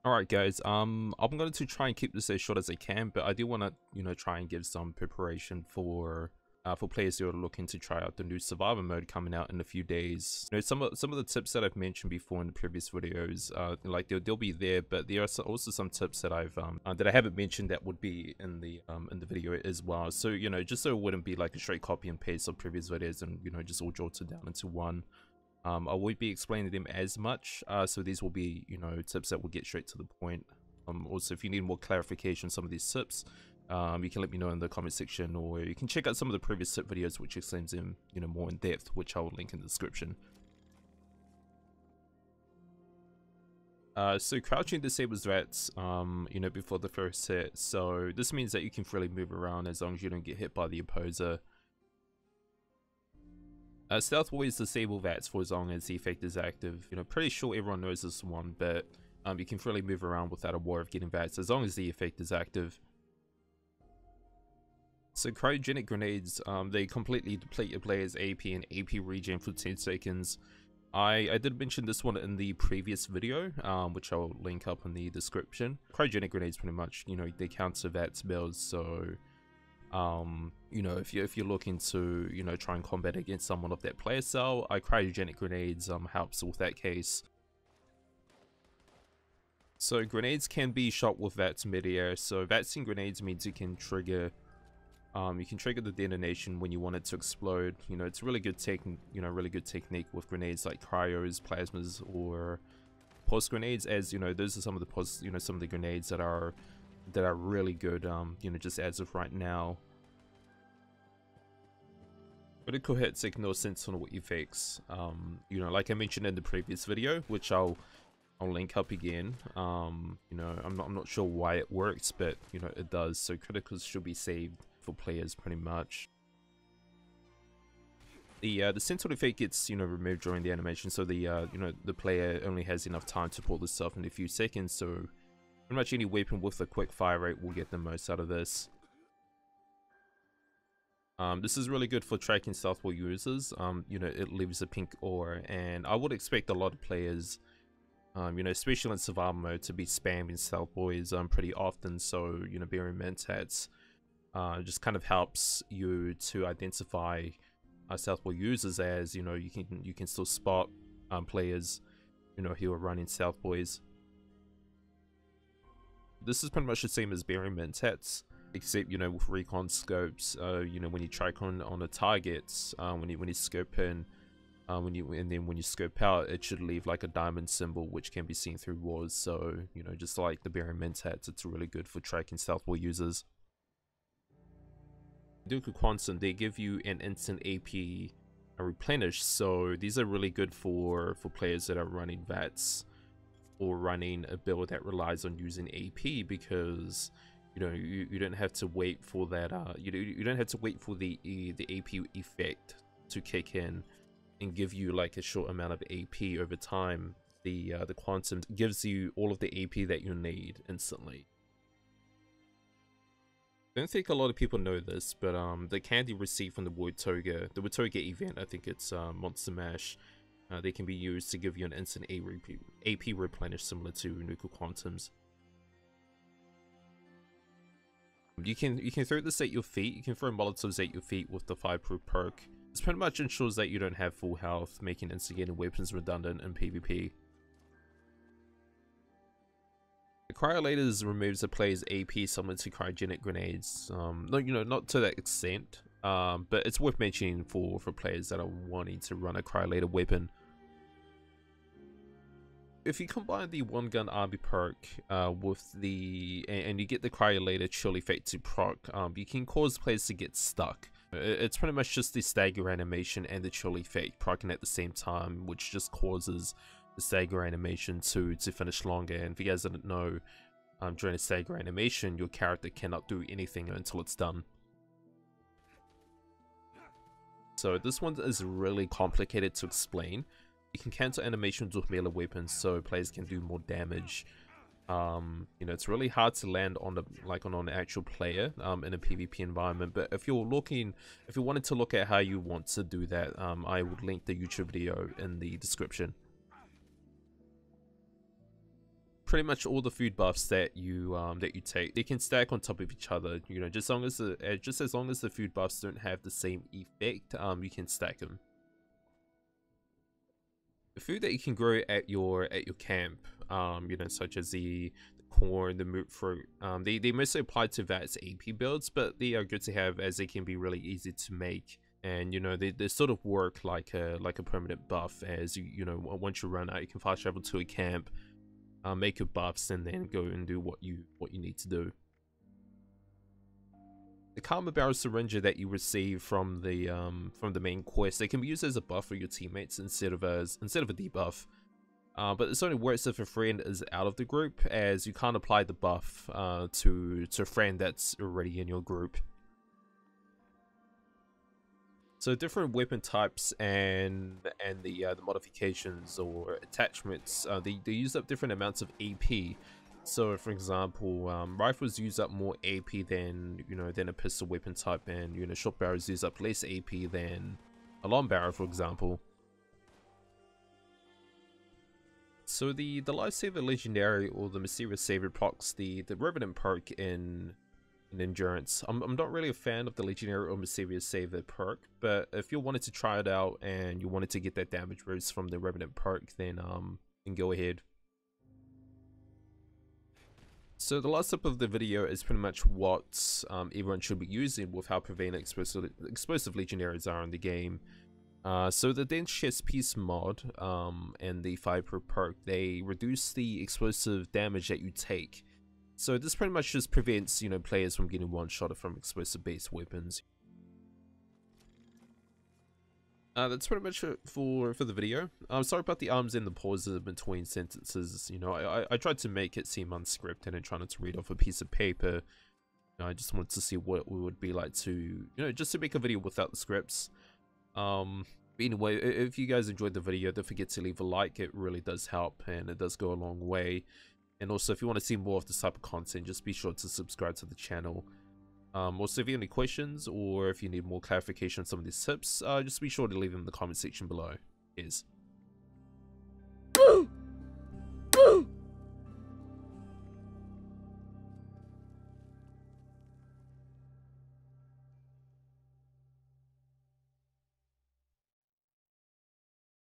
Alright guys, I'm going to try and keep this as short as I can, but I do want to, try and give some preparation for players who are looking to try out the new survivor mode coming out in a few days. Some of the tips that I've mentioned before in the previous videos, like they'll be there, but there are also some tips that I haven't mentioned that would be in the video as well. So just so it wouldn't be like a straight copy and paste of previous videos and just all jotted down into one. I won't be explaining them as much, so these will be, tips that will get straight to the point. Also, if you need more clarification on some of these tips, you can let me know in the comment section, or you can check out some of the previous tip videos which explains them, more in depth, which I will link in the description. So crouching disables VATS, before the first hit, so this means that you can freely move around as long as you don't get hit by the opposer. STEALTHBOYS disable VATS for as long as the effect is active. Pretty sure everyone knows this one, but you can freely move around without a worry of getting VATS as long as the effect is active. So cryogenic grenades, they completely deplete your player's AP and AP regen for 10 seconds. I did mention this one in the previous video, which I'll link up in the description. Cryogenic grenades pretty much, they counter VATS builds, so if you're looking to try and combat against someone of that player cell, cryogenic grenades helps with that case. So grenades can be shot with VATS midair. So VATSing grenades means you can trigger the detonation when you want it to explode. It's a really good technique with grenades like cryos, plasmas, or pulse grenades, as those are some of the some of the grenades that are really good, just as of right now. Critical hits ignore Sentinel effects. Like I mentioned in the previous video, which I'll link up again. I'm not sure why it works, but it does. So criticals should be saved for players pretty much. The Sentinel effect gets removed during the animation, so the player only has enough time to pull this off in a few seconds. So pretty much any weapon with a quick fire rate will get the most out of this. This is really good for tracking STEALTHBOY users. It leaves a pink aura, and I would expect a lot of players, especially in survival mode, to be spamming STEALTHBOYs pretty often. So bearing MENTATS just kind of helps you to identify STEALTHBOY users, as you can still spot players who are running STEALTHBOYs. This is pretty much the same as bearing MENTATS, except with recon scopes. When you tricon on a target, when you scope in, when you scope out, it should leave like a diamond symbol which can be seen through walls. So just like the bearing MENTATS, it's really good for tracking STEALTHBOY users. NUKA Quantum, they give you an instant AP replenish, so these are really good for players that are running VATS or running a build that relies on using AP, because you don't have to wait for that you don't have to wait for the AP effect to kick in and give you like a short amount of AP over time. The Quantum gives you all of the AP that you need instantly. I don't think a lot of people know this, but the candy received from the Wood Toga event, I think it's Monster Mash, they can be used to give you an instant AP replenish similar to NUKA Quantums. You can throw this at your feet. You can throw Molotovs at your feet with the Fireproof perk. This pretty much ensures that you don't have full health, making instigating weapons redundant in PvP. The Cryolators removes a player's AP similar to cryogenic grenades. Not to that extent, but it's worth mentioning for players that are wanting to run a Cryolator weapon. If you combine the one gun army perk with and you get the Cryolator chill effect to proc, you can cause players to get stuck. It's pretty much just the stagger animation and the chill effect proccing at the same time, which just causes the stagger animation to finish longer. And if you guys didn't know, during a stagger animation, your character cannot do anything until it's done. So this one is really complicated to explain. You can cancel animations with melee weapons, so players can do more damage. It's really hard to land on an actual player in a PvP environment. But if you wanted to look at how you want to do that, I would link the YouTube video in the description. pretty much all the food buffs that you take, they can stack on top of each other. You know, just as long as the food buffs don't have the same effect, you can stack them. The food that you can grow at your camp, you know, such as the corn, the moot fruit, they mostly apply to VATS AP builds, but they are good to have as they can be really easy to make. And you know, they sort of work like a permanent buff, as you know, once you run out, you can fast travel to a camp, make your buffs, and then go and do what you need to do. The Karma Barrel Syringer that you receive from the main quest, they can be used as a buff for your teammates instead of a debuff. But this only works if a friend is out of the group, as you can't apply the buff to a friend that's already in your group. So different weapon types and the modifications or attachments, they use up different amounts of AP. So for example, rifles use up more AP than a pistol weapon type, and you know, short barrels use up less AP than a long barrel, for example. So the Lifesaver Legendary or the Mysterious Saver procs the Revenant perk in Endurance. I'm not really a fan of the Legendary or Mysterious Saver perk, but if you wanted to try it out and you wanted to get that damage boost from the Revenant perk, then go ahead. So the last step of the video is pretty much what everyone should be using with how prevalent explosive legendaries are in the game. So the Dense Chest Piece mod and the FIREPROOF perk, they reduce the explosive damage that you take. So this pretty much just prevents, you know, players from getting one-shotted from explosive-based weapons. That's pretty much it for the video. I'm sorry about the ums and the pauses between sentences. You know, I tried to make it seem unscripted and try not to read off a piece of paper. You know, I just wanted to see what it would be like to, you know, just to make a video without the scripts. Anyway, if you guys enjoyed the video, don't forget to leave a like. It really does help, and it does go a long way. And also, if you want to see more of this type of content, just be sure to subscribe to the channel. Also, if you have any questions or if you need more clarification on some of these tips, just be sure to leave them in the comment section below. Cheers.